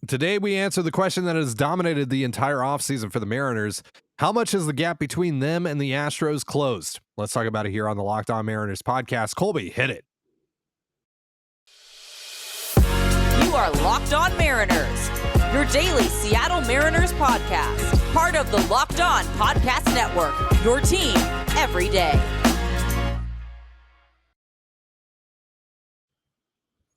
Today, we answer the question that has dominated the entire offseason for the Mariners. How much is the gap between them and the Astros closed? Let's talk about it here on the Locked On Mariners podcast. Colby, hit it. You are Locked On Mariners, your daily Seattle Mariners podcast. Part of the Locked On Podcast Network, your team every day.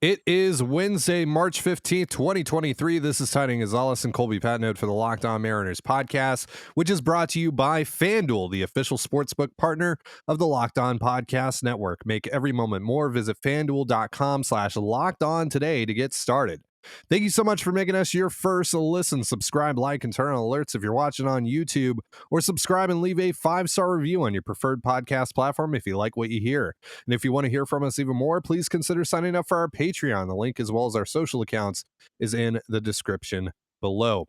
It is Wednesday, March 15th, 2023. This is Trident Gonzalez and Colby Patnode for the Locked On Mariners podcast, which is brought to you by FanDuel, the official sportsbook partner of the Locked On Podcast Network. Make every moment more. Visit FanDuel.com/LockedOn today to get started. Thank you so much for making us your first listen. Subscribe, like, and turn on alerts if you're watching on YouTube, or subscribe and leave a 5-star review on your preferred podcast platform if you like what you hear. And if you want to hear from us even more, please consider signing up for our Patreon. The link, as well as our social accounts, is in the description below.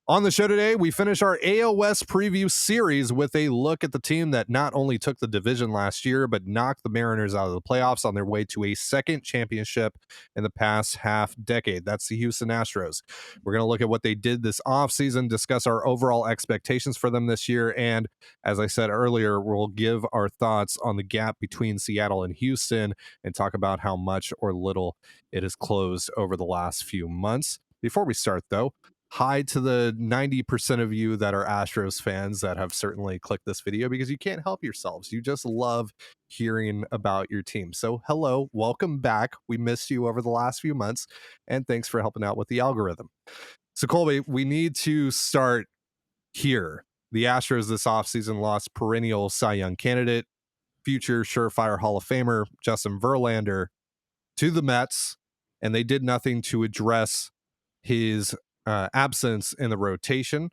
On the show today, we finish our AL West preview series with a look at the team that not only took the division last year, but knocked the Mariners out of the playoffs on their way to a second championship in the past half decade. That's the Houston Astros. We're going to look at what they did this offseason, discuss our overall expectations for them this year, and as I said earlier, we'll give our thoughts on the gap between Seattle and Houston and talk about how much or little it has closed over the last few months. Before we start, though, hi to the 90% of you that are Astros fans that have certainly clicked this video because you can't help yourselves. You just love hearing about your team. So hello, welcome back. We missed you over the last few months, and thanks for helping out with the algorithm. So Colby, we need to start here. The Astros this offseason lost perennial Cy Young candidate, future surefire Hall of Famer Justin Verlander to the Mets, and they did nothing to address his absence in the rotation.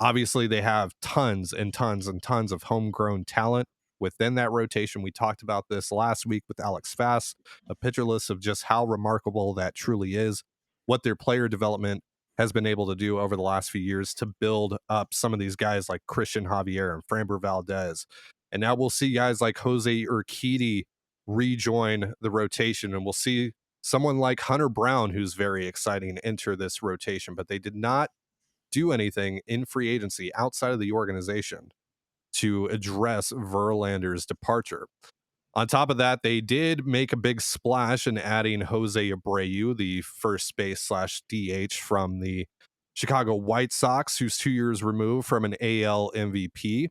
Obviously, they have tons and tons and tons of homegrown talent within that rotation. We talked about this last week with Alex Fass, a pitcher list of just how remarkable that truly is, what their player development has been able to do over the last few years to build up some of these guys like Christian Javier and Framber Valdez. And now we'll see guys like Jose Urquidy rejoin the rotation, and we'll see someone like Hunter Brown, who's very exciting, enter this rotation, but they did not do anything in free agency outside of the organization to address Verlander's departure. On top of that, they did make a big splash in adding Jose Abreu, the first base / DH from the Chicago White Sox, who's 2 years removed from an AL MVP.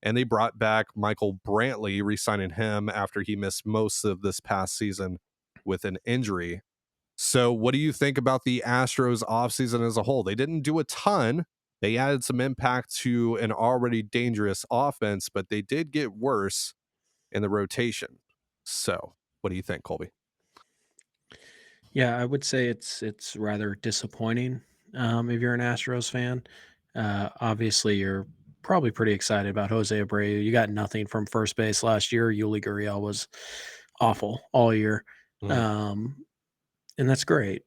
And they brought back Michael Brantley, re-signing him after he missed most of this past season with an injury. So what do you think about the Astros offseason as a whole? They didn't do a ton. They added some impact to an already dangerous offense, but they did get worse in the rotation. So what do you think, Colby? Yeah, I would say it's rather disappointing if you're an Astros fan. Obviously, you're probably pretty excited about Jose Abreu. You got nothing from first base last year. Yuli Gurriel was awful all year. And that's great.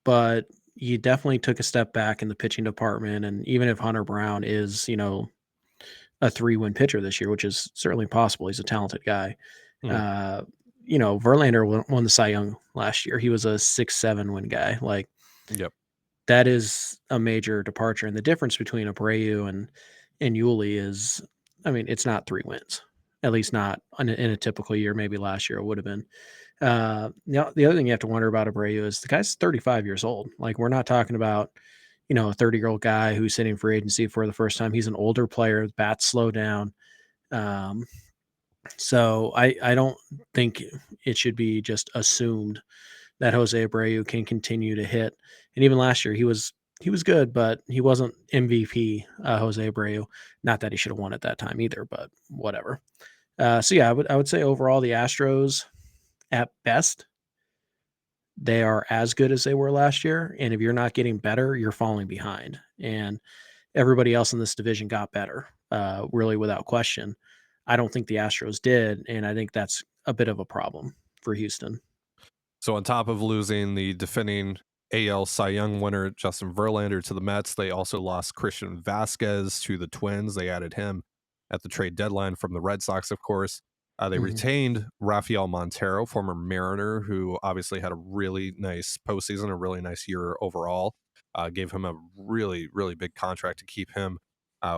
But you definitely took a step back in the pitching department. And even if Hunter Brown is, a 3-win pitcher this year, which is certainly possible, he's a talented guy. Verlander won the Cy Young last year. He was a 6-7 win guy. Yep. That is a major departure. And the difference between Abreu and Yuli is, it's not 3 wins, at least not in a typical year. Maybe last year it would have been. The other thing you have to wonder about Abreu is the guy's 35 years old. We're not talking about, a 30-year-old guy who's hitting free agency for the first time. He's an older player. Bats slow down. So I don't think it should be just assumed that Jose Abreu can continue to hit. And even last year, he was good, but he wasn't MVP Jose Abreu. Not that he should have won at that time either, but whatever. I would say overall the Astros, at best, they are as good as they were last year. And if you're not getting better, you're falling behind. And everybody else in this division got better, really without question. I don't think the Astros did, and I think that's a bit of a problem for Houston. So on top of losing the defending AL Cy Young winner Justin Verlander to the Mets, they also lost Christian Vasquez to the Twins. They added him at the trade deadline from the Red Sox, of course. They retained Rafael Montero, former Mariner, who obviously had a really nice postseason, a really nice year overall. gave him a really, really big contract to keep him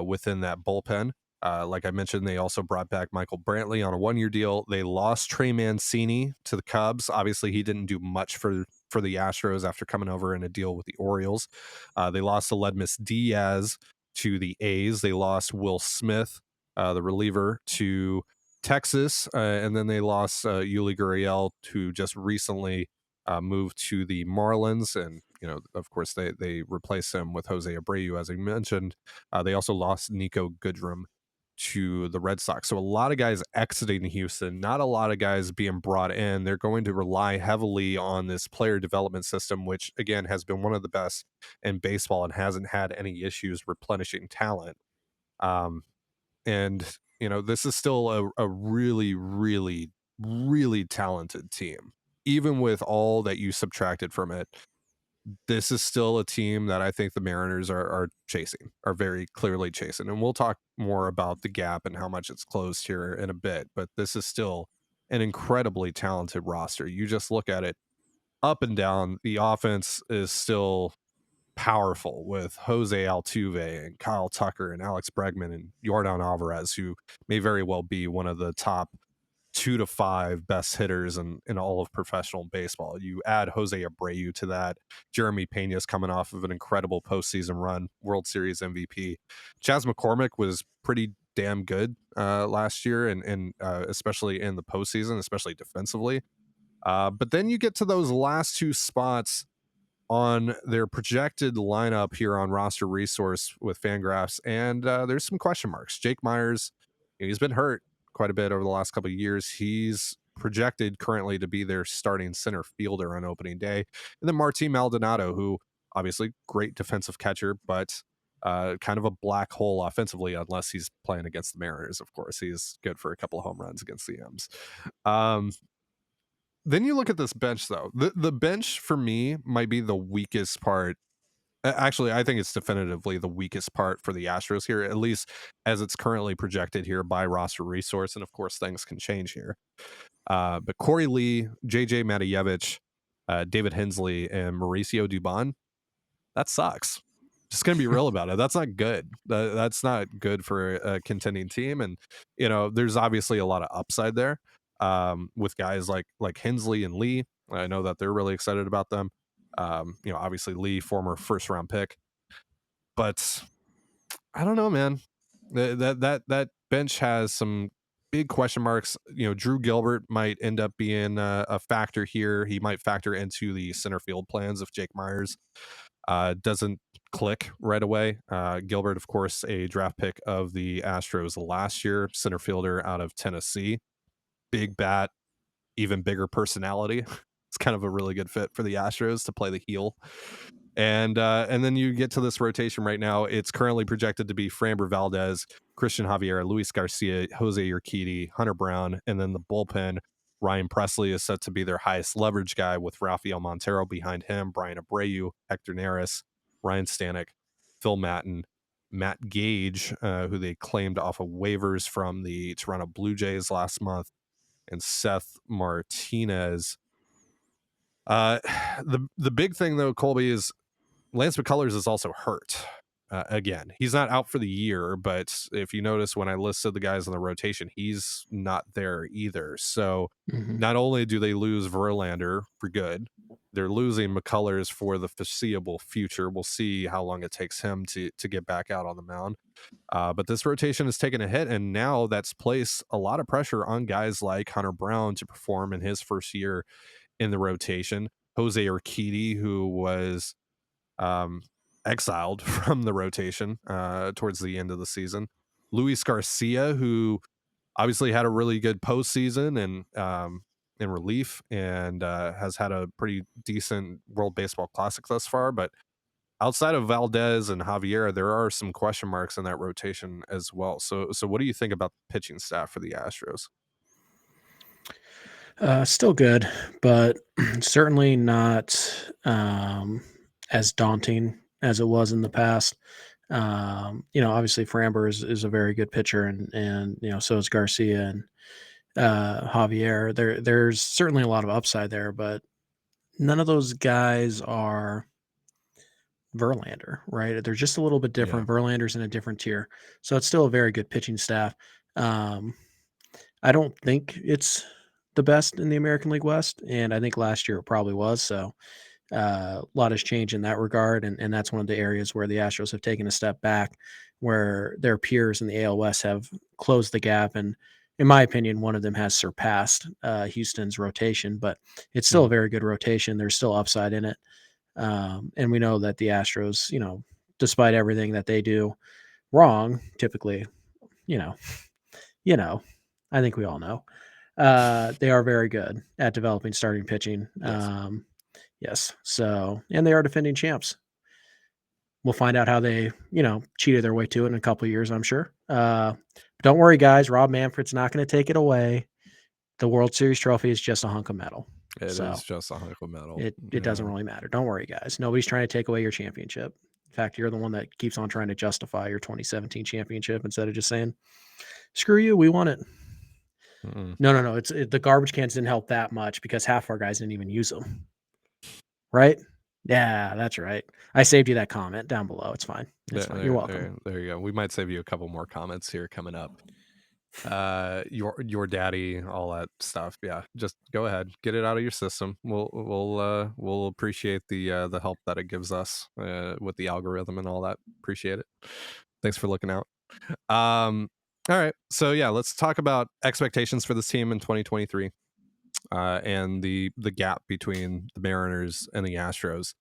within that bullpen. Like I mentioned, they also brought back Michael Brantley on a 1-year deal. They lost Trey Mancini to the Cubs. Obviously, he didn't do much for the Astros after coming over in a deal with the Orioles. They lost Aledmus Diaz to the A's. They lost Will Smith, the reliever, to Texas, and then they lost Yuli Gurriel, who just recently moved to the Marlins, and of course, they replaced him with Jose Abreu, as I mentioned. They also lost Nico Goodrum to the Red Sox. So a lot of guys exiting Houston, not a lot of guys being brought in. They're going to rely heavily on this player development system, which again has been one of the best in baseball and hasn't had any issues replenishing talent. Um, and this is still a really, really, really talented team. Even with all that you subtracted from it, this is still a team that I think the Mariners are very clearly chasing. And we'll talk more about the gap and how much it's closed here in a bit, but this is still an incredibly talented roster. You just look at it up and down, the offense is still powerful with Jose Altuve and Kyle Tucker and Alex Bregman and Yordan Alvarez, who may very well be one of the top 2 to 5 best hitters in all of professional baseball. You add Jose Abreu to that. Jeremy Pena's coming off of an incredible postseason run, World Series MVP. Chas McCormick was pretty damn good last year, and especially in the postseason, especially defensively. But then you get to those last 2 spots on their projected lineup here on Roster Resource with Fangraphs, and there's some question marks. Jake Myers, he's been hurt quite a bit over the last couple of years. He's projected currently to be their starting center fielder on opening day. And then Martin Maldonado, who obviously great defensive catcher, but kind of a black hole offensively unless he's playing against the Mariners. Of course, he's good for a couple of home runs against the M's. Then you look at this bench, though. The bench for me might be the weakest part. Actually, I think it's definitively the weakest part for the Astros here, at least as it's currently projected here by Roster Resource. And of course, things can change here. But Corey Lee, JJ Matejevich, David Hensley, and Mauricio Dubon, that sucks. Just gonna be real about it. That's not good. That's not good for a contending team. And there's obviously a lot of upside there with guys like Hensley and Lee. I know that they're really excited about them. Obviously Lee, former first round pick, but I don't know, man. That bench has some big question marks. Drew Gilbert might end up being a factor here. He might factor into the center field plans if Jake Myers doesn't click right away. Gilbert, of course, a draft pick of the Astros last year, center fielder out of Tennessee. Big bat, even bigger personality. It's kind of a really good fit for the Astros to play the heel. And then you get to this rotation right now. It's currently projected to be Framber Valdez, Christian Javier, Luis Garcia, Jose Urquidy, Hunter Brown, and then the bullpen. Ryan Presley is set to be their highest leverage guy with Rafael Montero behind him, Brian Abreu, Hector Neris, Ryan Stanek, Phil Matten, Matt Gage, who they claimed off of waivers from the Toronto Blue Jays last month, and Seth Martinez. The big thing though, Colby, is Lance McCullers is also hurt. Again, he's not out for the year, but if you notice when I listed the guys in the rotation, he's not there either. So not only do they lose Verlander for good, they're losing McCullers for the foreseeable future. We'll see how long it takes him to get back out on the mound. But this rotation has taken a hit, and now that's placed a lot of pressure on guys like Hunter Brown to perform in his first year in the rotation. Jose Urquidy, who was exiled from the rotation towards the end of the season. Luis Garcia, who obviously had a really good postseason and in relief, and has had a pretty decent World Baseball Classic thus far. But outside of Valdez and Javier, there are some question marks in that rotation as well. So what do you think about the pitching staff for the Astros? Still good, but certainly not as daunting as it was in the past. Obviously Framber is a very good pitcher, and so is Garcia and Javier. There's certainly a lot of upside there, but none of those guys are Verlander, right? They're just a little bit different. Verlander's in a different tier. So it's still a very good pitching staff. I don't think it's the best in the American League West, and I think last year it probably was. So a lot has changed in that regard, and that's one of the areas where the Astros have taken a step back, where their peers in the AL West have closed the gap, and in my opinion, one of them has surpassed Houston's rotation, but it's still a very good rotation. There's still upside in it, and we know that the Astros, despite everything that they do wrong, typically, you know, I think we all know, they are very good at developing starting pitching. Yes. Yes. So, and they are defending champs. We'll find out how they, cheated their way to it in a couple of years, I'm sure. Don't worry, guys. Rob Manfred's not going to take it away. The World Series trophy is just a hunk of metal. It is just a hunk of metal. It doesn't really matter. Don't worry, guys. Nobody's trying to take away your championship. In fact, you're the one that keeps on trying to justify your 2017 championship instead of just saying, screw you, we won it. No. The garbage cans didn't help that much because half our guys didn't even use them. Right? Yeah, that's right. I saved you that comment down below. It's fine. It's fine. You're welcome. There you go. We might save you a couple more comments here coming up. Your daddy, all that stuff. Yeah, just go ahead, get it out of your system. We'll appreciate the help that it gives us with the algorithm and all that. Appreciate it. Thanks for looking out. All right, so yeah, let's talk about expectations for this team in 2023. And the gap between the Mariners and the Astros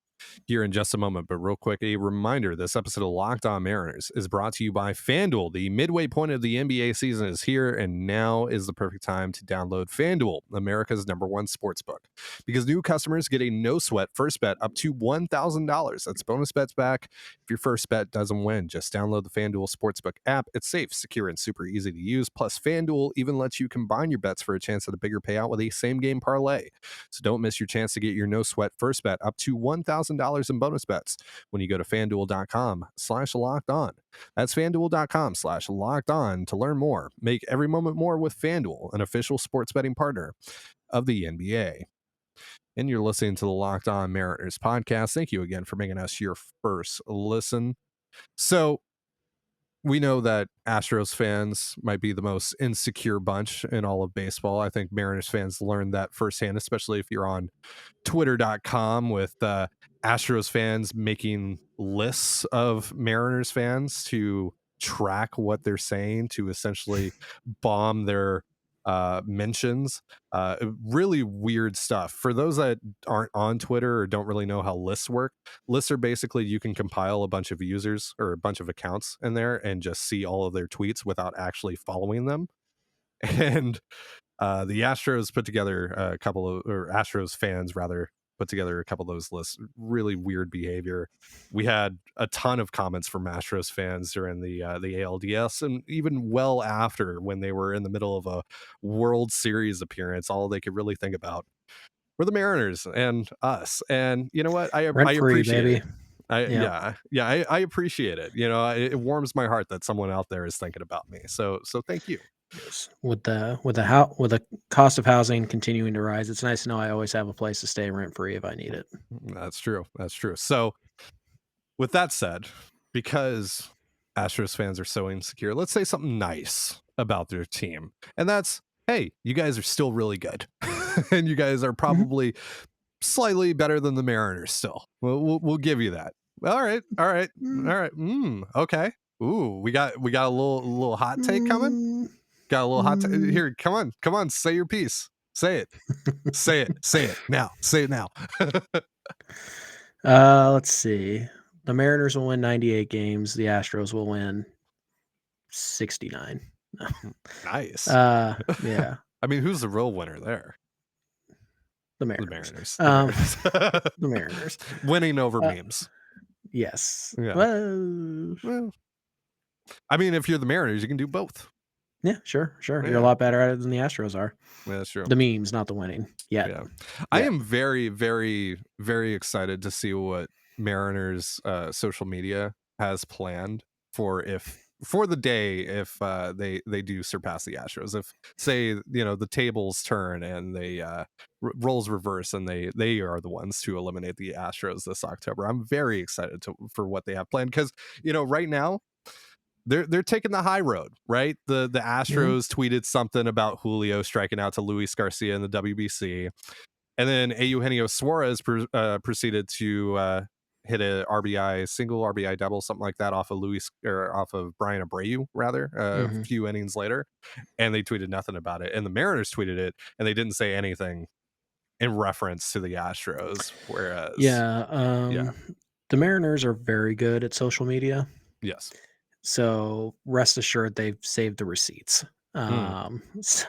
here in just a moment. But real quick, a reminder, this episode of Locked On Mariners is brought to you by FanDuel. The midway point of the NBA season is here, and now is the perfect time to download FanDuel, America's #1 sportsbook, because new customers get a no-sweat first bet up to $1,000. That's bonus bets back if your first bet doesn't win. Just download the FanDuel Sportsbook app. It's safe, secure, and super easy to use. Plus, FanDuel even lets you combine your bets for a chance at a bigger payout with a same-game parlay. So don't miss your chance to get your no-sweat first bet up to $1,000 in bonus bets when you go to FanDuel.com/locked-on. That's FanDuel.com/locked-on to learn more. Make every moment more with FanDuel, an official sports betting partner of the NBA. And you're listening to the Locked On Mariners podcast. Thank you again for making us your first listen. So we know that Astros fans might be the most insecure bunch in all of baseball. I think Mariners fans learned that firsthand, especially if you're on Twitter.com with Astros fans making lists of Mariners fans to track what they're saying, to essentially bomb their mentions. Really weird stuff. For those that aren't on Twitter or don't really know how lists work, lists are basically you can compile a bunch of users or a bunch of accounts in there and just see all of their tweets without actually following them. And the Astros put together a couple of, or Astros fans rather, put together a couple of those lists. Really weird behavior. We had a ton of comments from Astros fans during the ALDS, and even well after, when they were in the middle of a World Series appearance. All they could really think about were the Mariners and us. And you know what? I appreciate it. I appreciate it. It warms my heart that someone out there is thinking about me. So thank you. Yes. With the cost of housing continuing to rise, it's nice to know I always have a place to stay rent free if I need it. That's true. So with that said, because Astros fans are so insecure, let's say something nice about their team. And that's, hey, you guys are still really good. And you guys are probably slightly better than the Mariners still. We'll give you that. All right. Okay. Ooh, we got a little hot take coming. Got a little hot take here. Come on, say your piece. Say it. Say it now. Say it now. Let's see. The Mariners will win 98 games. The Astros will win 69. Nice. Yeah. I mean, who's the real winner there? The Mariners. The Mariners. Winning over memes. Yes. Yeah. Well, I mean, if you're the Mariners, you can do both. Yeah, sure. Yeah. You're a lot better at it than the Astros are. Yeah, that's true. The memes, not the winning. Yeah. I am very, very, very excited to see what Mariners social media has planned for if for the day if they do surpass the Astros. If say the tables turn and they roles reverse and they are the ones to eliminate the Astros this October, I'm very excited for what they have planned, because right now they're taking the high road, right? The Astros tweeted something about Julio striking out to Luis Garcia in the WBC, and then Eugenio Suarez proceeded to hit a single RBI double, something like that, off of Brian Abreu, rather, a few innings later, and they tweeted nothing about it. And the Mariners tweeted it, and they didn't say anything in reference to the Astros. Whereas, the Mariners are very good at social media. Yes. So rest assured, they've saved the receipts. So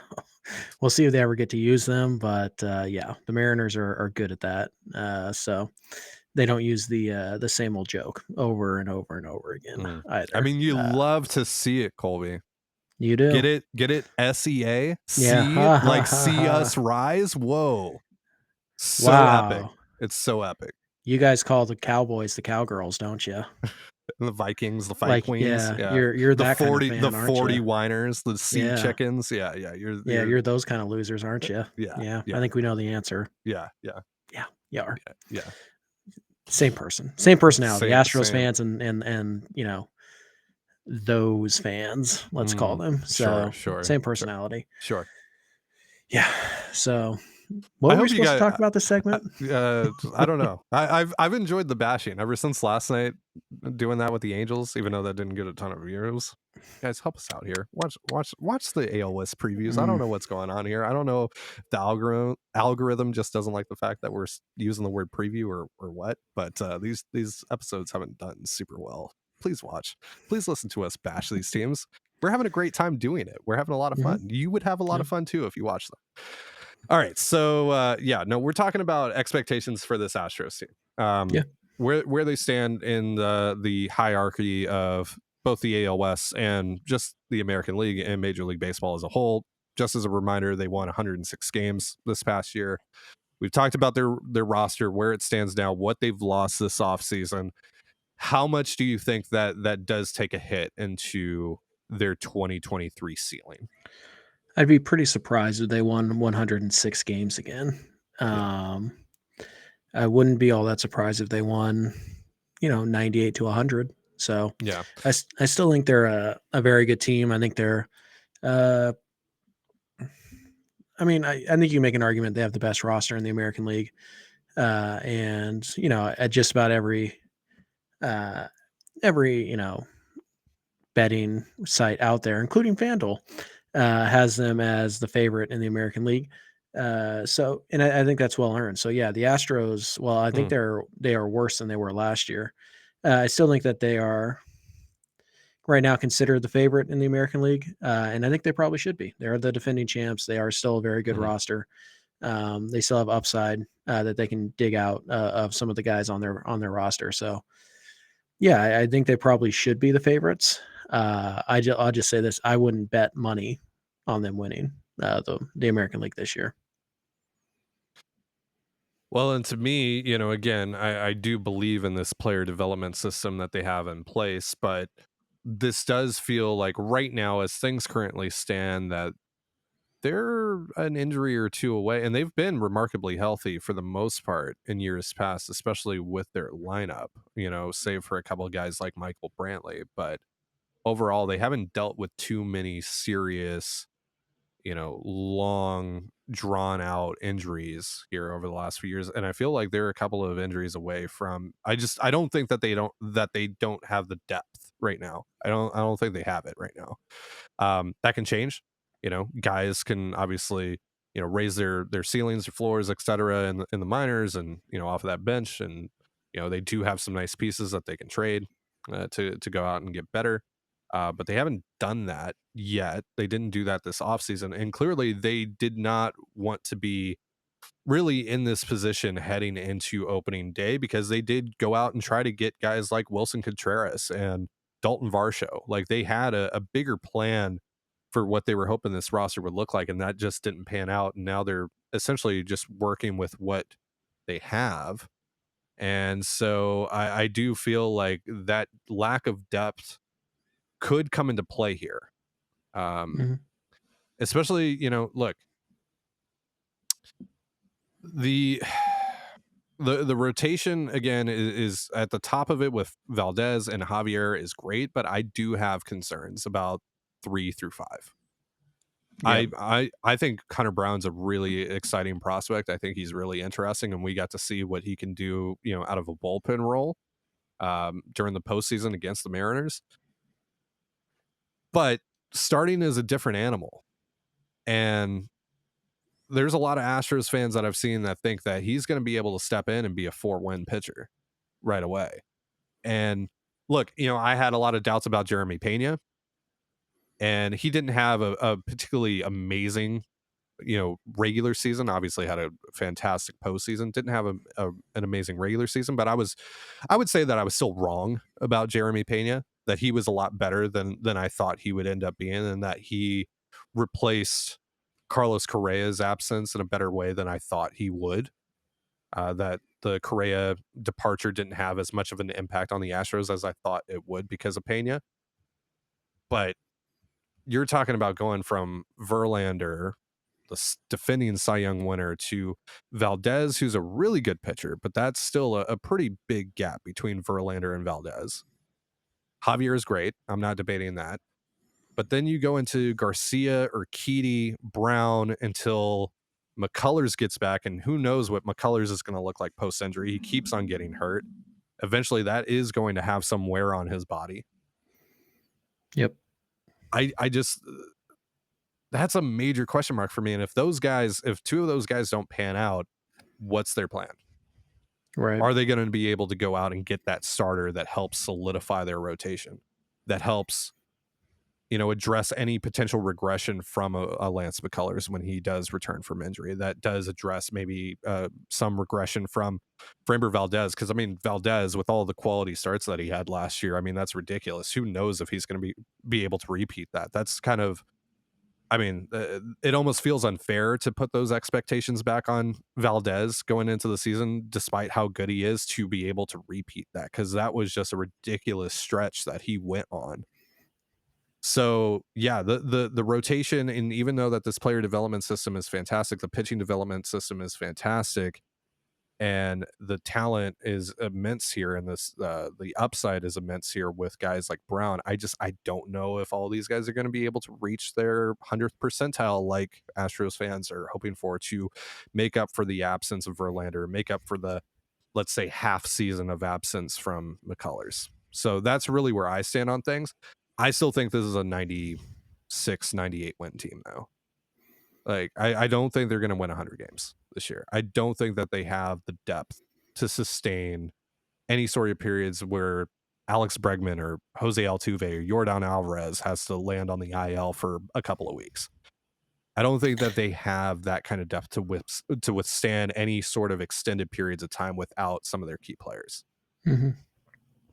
we'll see if they ever get to use them. But the Mariners are good at that. So they don't use the same old joke over and over and over again either. I mean, you love to see it, Colby. You do. Get it? SEA? Yeah. Like see us rise? Whoa. So epic. It's so epic. You guys call the Cowboys the Cowgirls, don't you? The Vikings, the Fight Queens. Yeah. You're the that 40, kind of fan, the 40 you? whiners, the sea chickens. Yeah. You're those kind of losers, aren't you? Yeah. I think we know the answer. Yeah. You are. Yeah. Same person, same personality. Astros same. fans and those fans, let's call them. So sure. Same personality. Sure. Yeah. So what were we supposed to talk about this segment? I don't know. I've enjoyed the bashing ever since last night, doing that with the Angels, even though that didn't get a ton of views. Guys, help us out here. Watch the AL West previews. I don't know what's going on here. I don't know if the algorithm just doesn't like the fact that we're using the word preview or what, but these episodes haven't done super well. Please watch. Please listen to us bash these teams. We're having a great time doing it. We're having a lot of fun. You would have a lot of fun too if you watch them. All right, so we're talking about expectations for this Astros team. Where they stand in the hierarchy of both the AL West and just the American League and Major League Baseball as a whole. Just as a reminder, they won 106 games this past year. We've talked about their roster, where it stands now, what they've lost this offseason. How much do you think that does take a hit into their 2023 ceiling? I'd be pretty surprised if they won 106 games again. I wouldn't be all that surprised if they won, 98 to 100. So I still think they're a very good team. I think they're, I think you make an argument they have the best roster in the American League. And, at just about every betting site out there, including FanDuel, has them as the favorite in the American League. And I think that's well earned. So the Astros, well, I think they are worse than they were last year. I still think that they are right now considered the favorite in the American League. And I think they probably should be. They're the defending champs. They are still a very good roster. They still have upside that they can dig out of some of the guys on their roster. So I think they probably should be the favorites. I'll just say this. I wouldn't bet money on them winning the American League this year. Well, and to me, again, I do believe in this player development system that they have in place, but this does feel like right now, as things currently stand, that they're an injury or two away, and they've been remarkably healthy for the most part in years past, especially with their lineup, save for a couple of guys like Michael Brantley. But overall, they haven't dealt with too many serious, long drawn out injuries here over the last few years. And I feel like they're a couple of injuries away from, I don't think that they don't have the depth right now. I don't think they have it right now. That can change. Guys can obviously, raise their ceilings, their floors, etc. in the minors and, off of that bench. And, they do have some nice pieces that they can trade to go out and get better. But they haven't done that yet. They didn't do that this offseason. And clearly they did not want to be really in this position heading into opening day, because they did go out and try to get guys like Wilson Contreras and Dalton Varsho. Like, they had a bigger plan for what they were hoping this roster would look like, and that just didn't pan out. And now they're essentially just working with what they have. And so I do feel like that lack of depth could come into play here. Especially, look, the rotation again is at the top of it with Valdez and Javier is great, but I do have concerns about 3 through 5. Yep. I think Hunter Brown's a really exciting prospect. I think he's really interesting, and we got to see what he can do, out of a bullpen role during the postseason against the Mariners. But starting is a different animal, and there's a lot of Astros fans that I've seen that think that he's going to be able to step in and be a 4-win pitcher right away. And look, I had a lot of doubts about Jeremy Pena, and he didn't have a particularly amazing, regular season. Obviously had a fantastic postseason. Didn't have an amazing regular season, but I would say that I was still wrong about Jeremy Pena, that he was a lot better than I thought he would end up being, and that he replaced Carlos Correa's absence in a better way than I thought he would. That the Correa departure didn't have as much of an impact on the Astros as I thought it would because of Pena. But you're talking about going from Verlander, the defending Cy Young winner, to Valdez, who's a really good pitcher, but that's still a pretty big gap between Verlander and Valdez. Javier is great. I'm not debating that. But then you go into Garcia, Urquidy, Brown until McCullers gets back, and who knows what McCullers is going to look like post-injury. He keeps on getting hurt. Eventually, that is going to have some wear on his body. Yep. I just, that's a major question mark for me. And if 2 of those guys don't pan out, what's their plan? Right. Are they going to be able to go out and get that starter that helps solidify their rotation, that helps, address any potential regression from a Lance McCullers when he does return from injury, that does address maybe some regression from Framber Valdez? Because, Valdez, with all the quality starts that he had last year, that's ridiculous. Who knows if he's going to be able to repeat that? That's kind of, it almost feels unfair to put those expectations back on Valdez going into the season, despite how good he is, to be able to repeat that, because that was just a ridiculous stretch that he went on. So yeah, the rotation, and even though that this player development system is fantastic, the pitching development system is fantastic, and the talent is immense here, and this the upside is immense here with guys like Brown. I don't know if all these guys are going to be able to reach their 100th percentile like Astros fans are hoping for, to make up for the absence of Verlander, make up for the, let's say, half season of absence from McCullers. So that's really where I stand on things. I still think this is a 96, 98 win team, though. Like, I don't think they're going to win 100 games this year. I don't think that they have the depth to sustain any sort of periods where Alex Bregman or Jose Altuve or Yordan Alvarez has to land on the IL for a couple of weeks. I don't think that they have that kind of depth to withstand any sort of extended periods of time without some of their key players. Mm-hmm.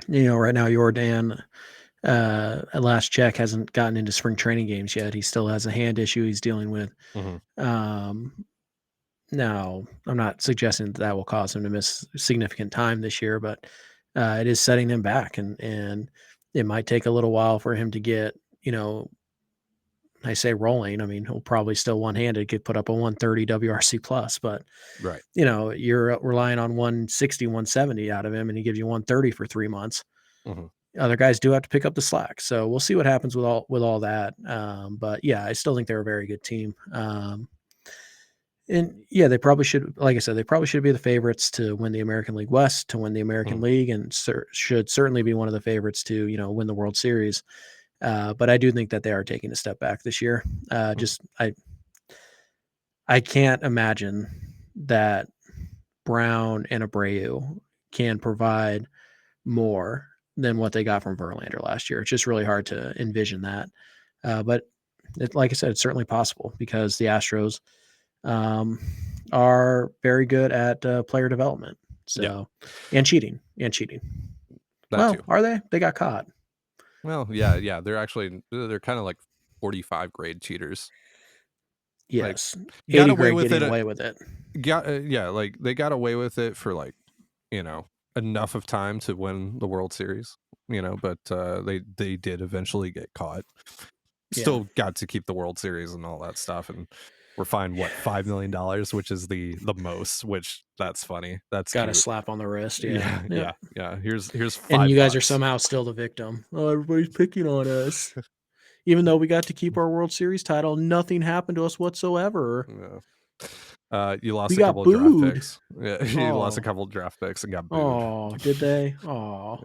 Right now, Yordan, at last check, hasn't gotten into spring training games yet. He still has a hand issue he's dealing with. Mm-hmm. Now, I'm not suggesting that will cause him to miss significant time this year, but it is setting him back, and it might take a little while for him to get, I say rolling. He'll probably still one-handed could put up a 130 WRC plus, but right, you're relying on 160, 170 out of him, and he gives you 130 for 3 months. Mm-hmm. Other guys do have to pick up the slack, so we'll see what happens with all that. But yeah, I still think they're a very good team. And yeah, they probably should, like I said, they probably should be the favorites to win the American League West, to win the American League, and should certainly be one of the favorites to, win the World Series. But I do think that they are taking a step back this year. I can't imagine that Brown and Abreu can provide more than what they got from Verlander last year. It's just really hard to envision that. But like I said, it's certainly possible because the Astros are very good at player development. So, and cheating. That too. Are they? They got caught. Well, yeah. They're kind of like 45 grade cheaters. Yes. Like, got away with it. Away with it. Like they got away with it for enough of time to win the World Series. but they did eventually get caught. Yeah. Still got to keep the World Series and all that stuff, and we're fined $5 million, which is the most. Which that's funny. That's Got a cute. slap on the wrist. Yeah, Yeah. yeah. Here's And $5. you guys are somehow still the victim. Oh, everybody's picking on us. Even though we got to keep our World Series title, nothing happened to us whatsoever. You lost We a got couple of draft booed. picks. Yeah, you lost a Oh. couple of draft picks and got booed. Oh, did they? Oh.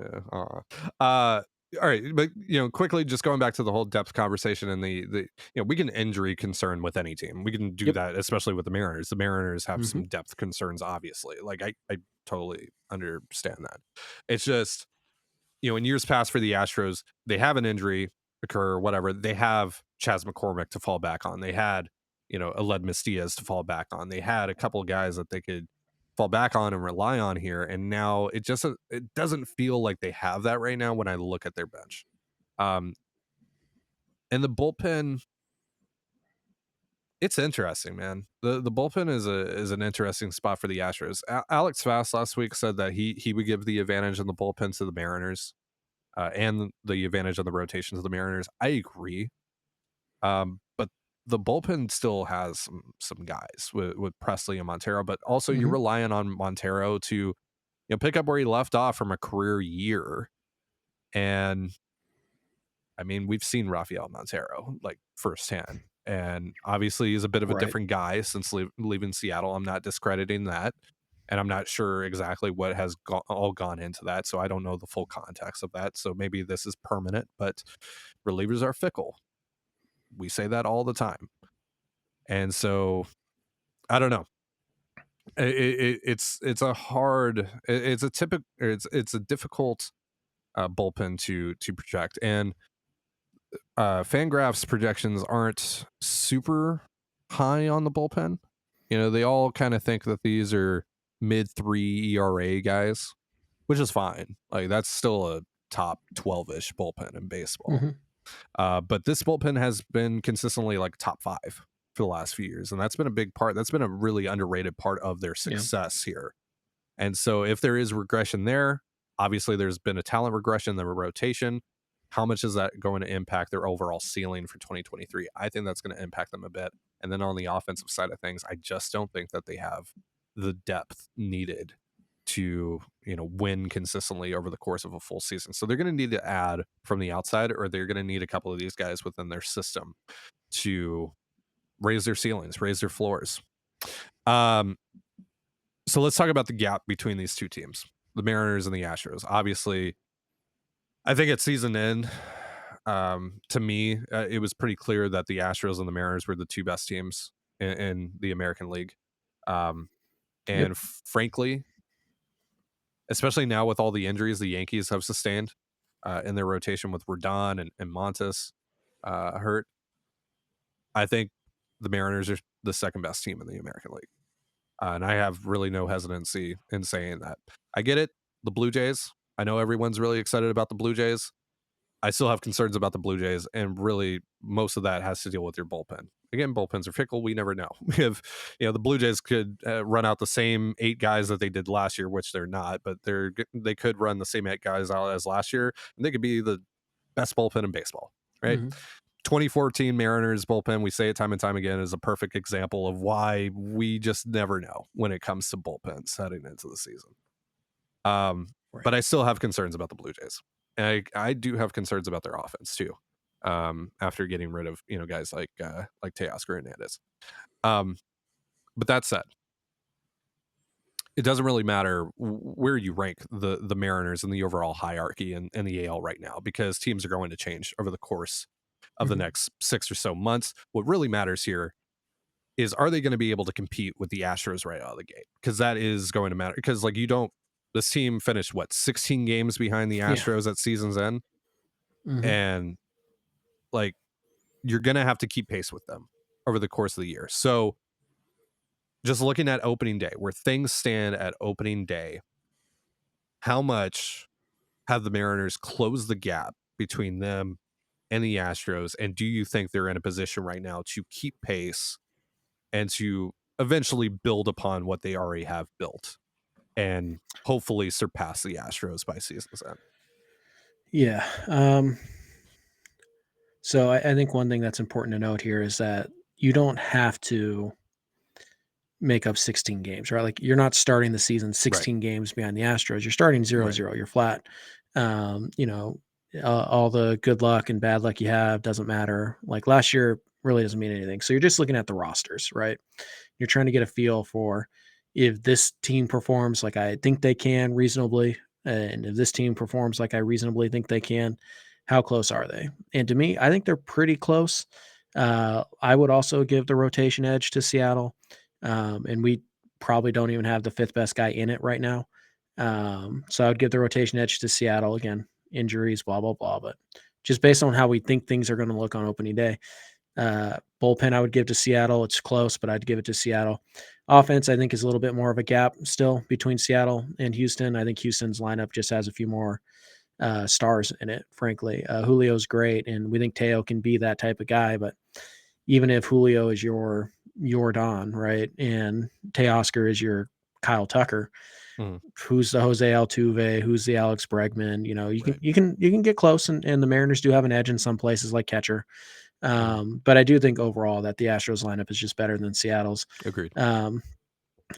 Yeah. All right, but quickly, just going back to the whole depth conversation and the we can injury concern with any team. We can do Yep. that, especially with the Mariners. The Mariners have Mhm. some depth concerns, obviously. Like I totally understand that. It's just in years past for the Astros, they have an injury occur or whatever. They have Chas McCormick to fall back on. They had Aledmus Diaz to fall back on. They had a couple of guys that they could fall back on and rely on here, and now it doesn't feel like they have that right now when I look at their bench. And the bullpen, it's interesting, man. The bullpen is an interesting spot for the Astros. Alex Fast last week said that he would give the advantage in the bullpen to the Mariners, and the advantage of the rotation to the Mariners. I agree, but the bullpen still has some guys with Presley and Montero, but also you're Mhm. relying on Montero to pick up where he left off from a career year. And I mean, we've seen Rafael Montero like firsthand, and obviously he's a bit of a Right. different guy since leaving Seattle. I'm not discrediting that, and I'm not sure exactly what has all gone into that, so I don't know the full context of that. So maybe this is permanent, but relievers are fickle. We say that all the time, and so I don't know. It's a hard, it's a typical, it's a difficult bullpen to project, and Fangraphs projections aren't super high on the bullpen. They all kind of think that these are mid-3 ERA guys, which is fine. Like that's still a top 12-ish bullpen in baseball. Mhm. But this bullpen has been consistently like top 5 for the last few years, and that's been a big part. That's been a really underrated part of their success here. And so if there is regression there, obviously there's been a talent regression, the rotation. How much is that going to impact their overall ceiling for 2023? I think that's going to impact them a bit. And then on the offensive side of things, I just don't think that they have the depth needed to win consistently over the course of a full season. So they're going to need to add from the outside, or they're going to need a couple of these guys within their system to raise their ceilings, raise their floors. So let's talk about the gap between these two teams, the Mariners and the Astros. Obviously, I think at season end, to me, it was pretty clear that the Astros and the Mariners were the two best teams in the American League. And frankly, especially now with all the injuries the Yankees have sustained in their rotation with Rodon and Montes hurt, I think the Mariners are the second best team in the American League. And I have really no hesitancy in saying that. I get it. The Blue Jays. I know everyone's really excited about the Blue Jays. I still have concerns about the Blue Jays, and really most of that has to deal with your bullpen. Again, bullpens are fickle. We never know. We have, the Blue Jays could run out the same 8 guys that they did last year, which they're not, but they could run the same 8 guys out as last year, and they could be the best bullpen in baseball, right? Mhm. 2014 Mariners bullpen, we say it time and time again, is a perfect example of why we just never know when it comes to bullpens heading into the season. But I still have concerns about the Blue Jays. And I do have concerns about their offense too. After getting rid of guys like Teoscar Hernandez. But that said, it doesn't really matter where you rank the Mariners in the overall hierarchy in the AL right now, because teams are going to change over the course of the next 6 or so months. What really matters here is, are they going to be able to compete with the Astros right out of the gate? Because that is going to matter. Because this team finished 16 games behind the Astros at season's end, and like you're going to have to keep pace with them over the course of the year. So just looking at opening day, where things stand at opening day, how much have the Mariners closed the gap between them and the Astros? And do you think they're in a position right now to keep pace and to eventually build upon what they already have built and hopefully surpass the Astros by season's end? Yeah. So I think one thing that's important to note here is that you don't have to make up 16 games, right? Like you're not starting the season Right. 16 games behind the Astros. You're starting 0 Right. 0. You're flat. You know, all the good luck and bad luck you have doesn't matter. Like last year really doesn't mean anything. So you're just looking at the rosters, right? You're trying to get a feel for if this team performs like I think they can reasonably, and if this team performs like I reasonably think they can, how close are they? And to me, I think they're pretty close. I would also give the rotation edge to Seattle, and we probably don't even have the fifth best guy in it right now. So I would give the rotation edge to Seattle again. Injuries, blah blah blah, but just based on how we think things are going to look on opening day. Bullpen, I would give to Seattle. It's close, but I'd give it to Seattle. Offense, I think, is a little bit more of a gap still between Seattle and Houston. I think Houston's lineup just has a few more stars in it, frankly. Julio's great, and we think Teo can be that type of guy. But even if Julio is your Don, right, and Teoscar is your Kyle Tucker, Mhm. who's the Jose Altuve, who's the Alex Bregman, you can Right. you can get close, and the Mariners do have an edge in some places like catcher. Mhm. But I do think overall that the Astros lineup is just better than Seattle's. Agreed. Um,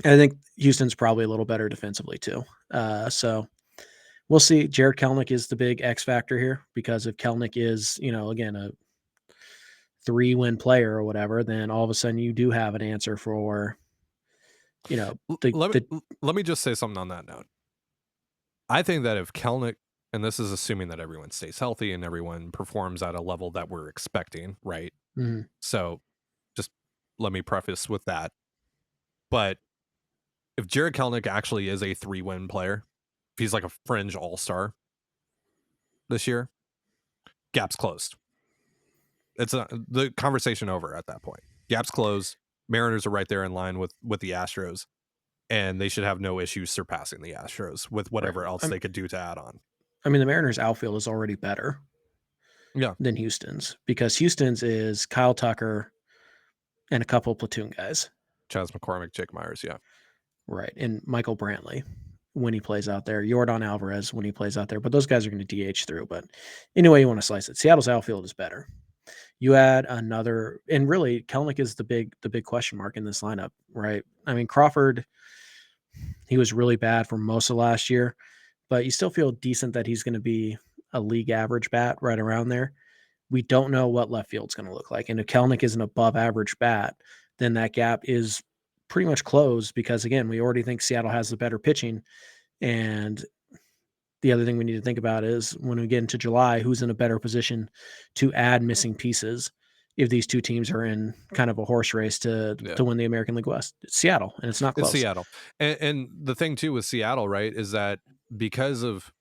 and I think Houston's probably a little better defensively too. So we'll see. Jared Kelnick is the big X factor here because if Kelnick is, again, a 3-win player or whatever, then all of a sudden you do have an answer for, the Let me just say something on that note. I think that if Kelnick, and this is assuming that everyone stays healthy and everyone performs at a level that we're expecting, right? mhm. So just let me preface with that. But if Jared Kelnick actually is a 3-win player, if he's like a fringe all-star this year, gap's closed. It's the conversation over at that point. Gap's closed. Mariners are right there in line with the Astros, and they should have no issues surpassing the Astros with Right. whatever else they could do to add on. I mean, the Mariners outfield is already better Yeah, than Houston's because Houston's is Kyle Tucker and a couple platoon guys. Chas McCormick, Jake Myers. Yeah, Right. And Michael Brantley when he plays out there, Jordan Alvarez when he plays out there, but those guys are going to DH through. But anyway, you want to slice it. Seattle's outfield is better. You add another, and really, Kelnick is the big question mark in this lineup, right? I mean, Crawford, he was really bad for most of last year, but you still feel decent that he's going to be a league average bat right around there. We don't know what left field's going to look like. And if Kelnick is an above average bat, then that gap is pretty much closed because, again, we already think Seattle has the better pitching. And the other thing we need to think about is when we get into July, who's in a better position to add missing pieces if these two teams are in kind of a horse race to yeah. to win the American League West? It's Seattle, and it's not It's close. Seattle. And the thing too with Seattle, right, is that because of,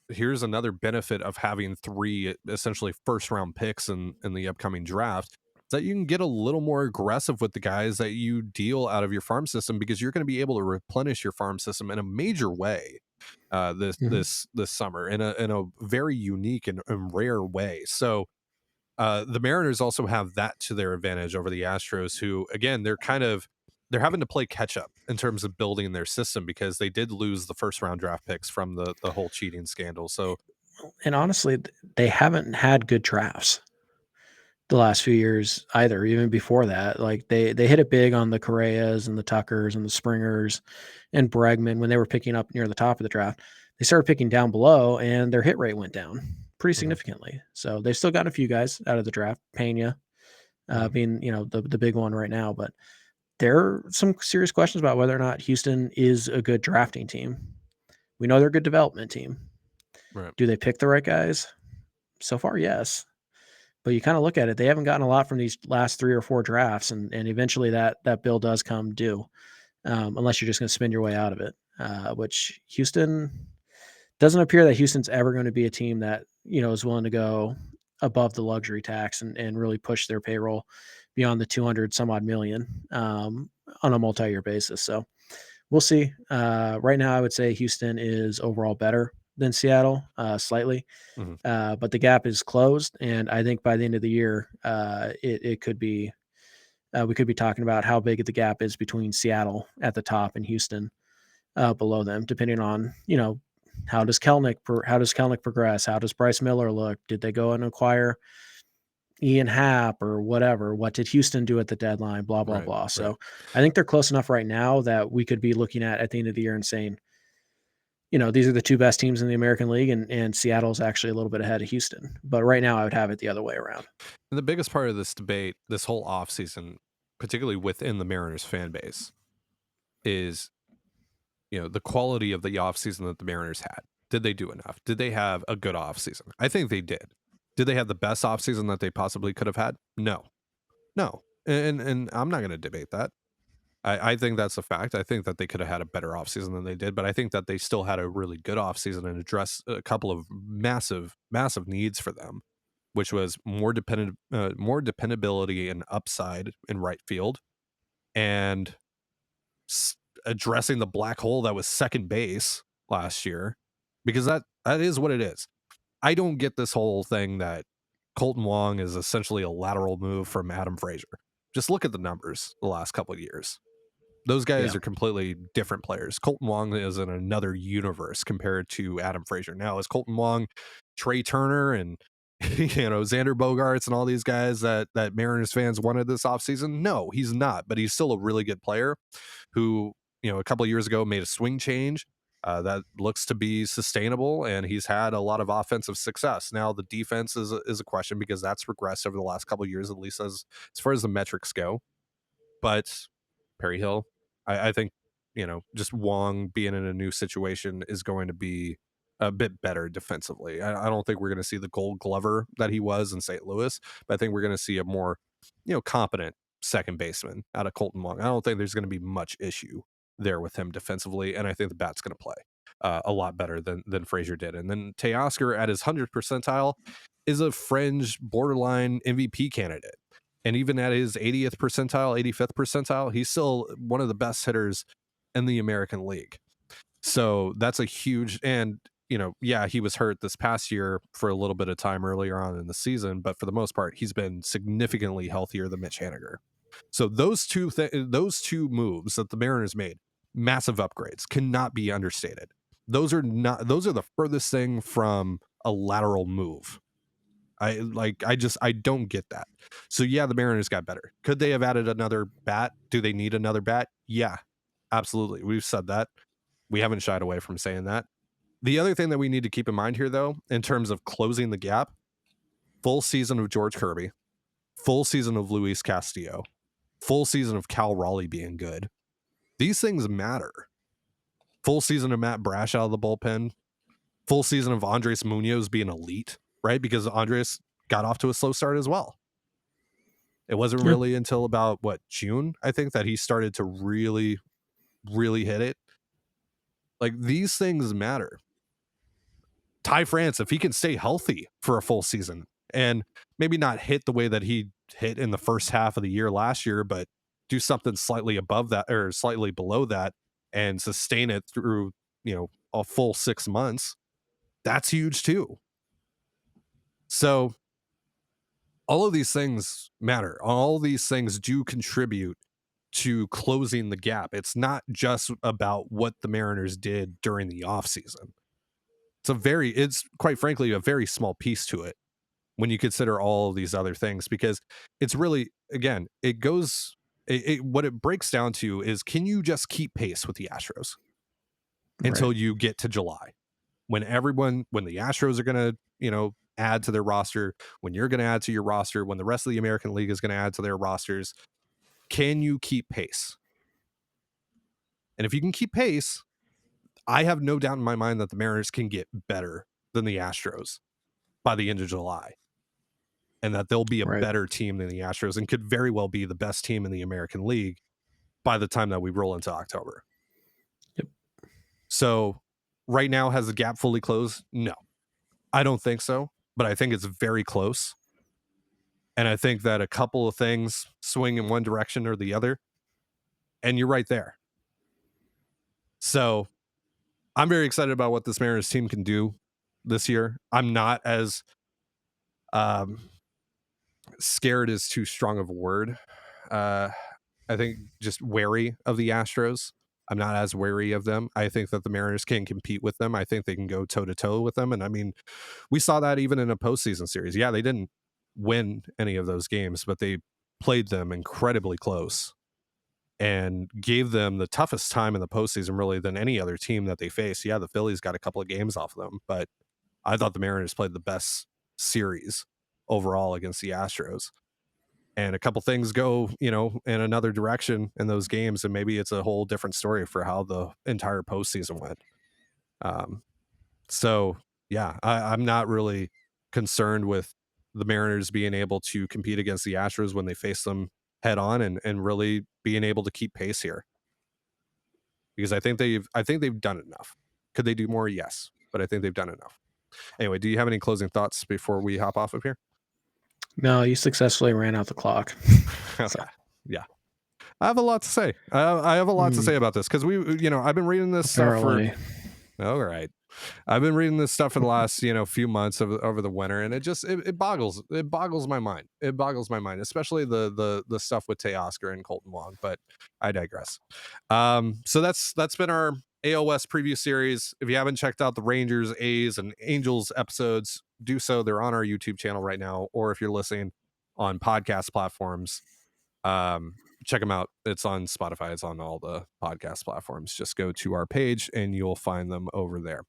here's another benefit of having 3 essentially first round picks in the upcoming draft, is that you can get a little more aggressive with the guys that you deal out of your farm system because you're going to be able to replenish your farm system in a major way this Mhm. this summer in a very unique and rare way. So the Mariners also have that to their advantage over the Astros, who again they're having to play catch up in terms of building their system because they did lose the first round draft picks from the whole cheating scandal. So And honestly, they haven't had good drafts the last few years either. Even before that, like they hit it big on the Correas and the Tuckers and the Springers and Bregman when they were picking up near the top of the draft. They started picking down below, and their hit rate went down pretty mhm, significantly. So they've still got a few guys out of the draft. Pena mhm, being the big one right now, but there are some serious questions about whether or not Houston is a good drafting team. We know they're a good development team. right. Do they pick the right guys? So far, yes. But you kind of look at it, they haven't gotten a lot from these last 3 or 4 drafts, and eventually that bill does come due, unless you're just going to spend your way out of it. Which Houston doesn't appear that Houston's ever going to be a team that is willing to go above the luxury tax and really push their payroll beyond the 200 some odd million on a multi-year basis. So we'll see. Right now, I would say Houston is overall better than Seattle, slightly. Mhm. But the gap is closed, and I think by the end of the year, it could be we could be talking about how big the gap is between Seattle at the top and Houston below them, depending on How does Kelnick progress? How does Bryce Miller look? Did they go and acquire Ian Happ or whatever? What did Houston do at the deadline? Blah, blah, Right, blah. right. So I think they're close enough right now that we could be looking at the end of the year and saying, these are the two best teams in the American League, and Seattle's actually a little bit ahead of Houston. But right now I would have it the other way around. And the biggest part of this debate, this whole offseason, particularly within the Mariners fan base, is the quality of the offseason that the Mariners had. Did they do enough? Did they have a good offseason? I think they did. Did they have the best offseason that they possibly could have had? No. And I'm not going to debate that. I think that's a fact. I think that they could have had a better offseason than they did, but I think that they still had a really good offseason and addressed a couple of massive needs for them, which was more dependability and upside in right field, and addressing the black hole that was second base last year, because that is what it is. I don't get this whole thing that Colton Wong is essentially a lateral move from Adam Frazier. Just look at the numbers the last couple of years. Those guys are completely different players. Colton Wong is in another universe compared to Adam Frazier. Now, is Colton Wong Trey Turner and Xander Bogaerts and all these guys that Mariners fans wanted this offseason? No, he's not, but he's still a really good player who, a couple of years ago made a swing change that looks to be sustainable, and he's had a lot of offensive success. Now, the defense is a question because that's regressed over the last couple of years, at least as far as the metrics go. But Perry Hill, I think, just Wong being in a new situation is going to be a bit better defensively. I don't think we're going to see the Gold Glover that he was in St. Louis, but I think we're going to see a more, competent second baseman out of Colton Wong. I don't think there's going to be much issue there with him defensively, and I think the bat's going to play a lot better than Frazier did. And then Teoscar at his 100th percentile is a fringe borderline MVP candidate. And even at his 80th percentile, 85th percentile, he's still one of the best hitters in the American League. So that's a huge, and, he was hurt this past year for a little bit of time earlier on in the season, but for the most part, he's been significantly healthier than Mitch Haniger. So those two moves that the Mariners made, massive upgrades, cannot be understated. Those are the furthest thing from a lateral move. I don't get that. So yeah, the Mariners got better. Could they have added another bat? Do they need another bat? Yeah, absolutely. We've said that. We haven't shied away from saying that. The other thing that we need to keep in mind here, though, in terms of closing the gap, full season of George Kirby, full season of Luis Castillo, full season of Cal Raleigh being good. These things matter. Full season of Matt Brash out of the bullpen, full season of Andres Munoz being elite, right? Because Andres got off to a slow start as well. It wasn't really until about June, I think, that he started to really, really hit it. Like, these things matter. Ty France, if he can stay healthy for a full season and maybe not hit the way that he hit in the first half of the year last year, but do something slightly above that or slightly below that and sustain it through, a full 6 months, that's huge too. So all of these things matter. All these things do contribute to closing the gap. It's not just about what the Mariners did during the offseason. It's quite frankly a very small piece to it when you consider all of these other things, because it's really, again, what it breaks down to is, can you just keep pace with the Astros until you get to July, when the Astros are going to, add to their roster, when you're going to add to your roster, when the rest of the American League is going to add to their rosters? Can you keep pace? And if you can keep pace, I have no doubt in my mind that the Mariners can get better than the Astros by the end of July, and that they'll be a better team than the Astros and could very well be the best team in the American League by the time that we roll into October. Yep. So right now, has the gap fully closed? No, I don't think so, but I think it's very close. And I think that a couple of things swing in one direction or the other, and you're right there. So I'm very excited about what this Mariners team can do this year. I'm not as scared is too strong of a word. I think just wary of the Astros. I'm not as wary of them. I think that the Mariners can compete with them. I think they can go toe to toe with them. And I mean, we saw that even in a postseason series. Yeah, they didn't win any of those games, but they played them incredibly close and gave them the toughest time in the postseason, really, than any other team that they faced. Yeah, the Phillies got a couple of games off of them, but I thought the Mariners played the best series overall against the Astros. And a couple things go, in another direction in those games, and maybe it's a whole different story for how the entire postseason went. So yeah, I'm not really concerned with the Mariners being able to compete against the Astros when they face them head on, and really being able to keep pace here, because I think they've done enough. Could they do more? Yes, but I think they've done enough. Anyway, do you have any closing thoughts before we hop off of here? No, you successfully ran out the clock. Okay. So. Yeah. I have a lot to say. I have a lot to say about this, because I've been reading this stuff for. All right. I've been reading this stuff for the last, few months over the winter, and it boggles my mind. It boggles my mind, especially the stuff with Teoscar and Colton Wong, but I digress. So that's been our AOS preview series. If you haven't checked out the Rangers, A's, and Angels episodes, do so. They're on our YouTube channel right now, or if you're listening on podcast platforms, check them out. It's on Spotify. It's on all the podcast platforms. Just go to our page and you'll find them over there.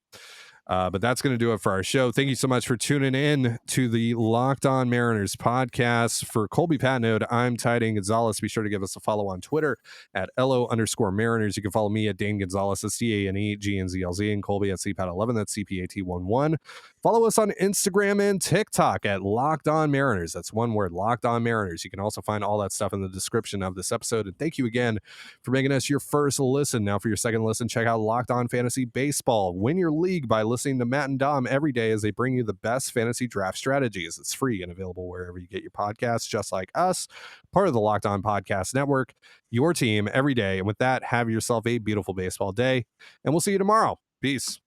But that's going to do it for our show. Thank you so much for tuning in to the Locked On Mariners podcast. For Colby Patnode, I'm Trident Gonzalez. Be sure to give us a follow on Twitter at LO_Mariners. You can follow me at Dane Gonzalez, that's DANEGNZLZ, and Colby at CPAT11, that's CPAT11. Follow us on Instagram and TikTok at Locked On Mariners. That's one word, Locked On Mariners. You can also find all that stuff in the description of this episode. And thank you again for making us your first listen. Now for your second listen, check out Locked On Fantasy Baseball. Win your league by listening to Matt and Dom every day as they bring you the best fantasy draft strategies. It's free and available wherever you get your podcasts, just like us, part of the Locked On Podcast Network, your team every day. And with that, have yourself a beautiful baseball day, and we'll see you tomorrow. Peace.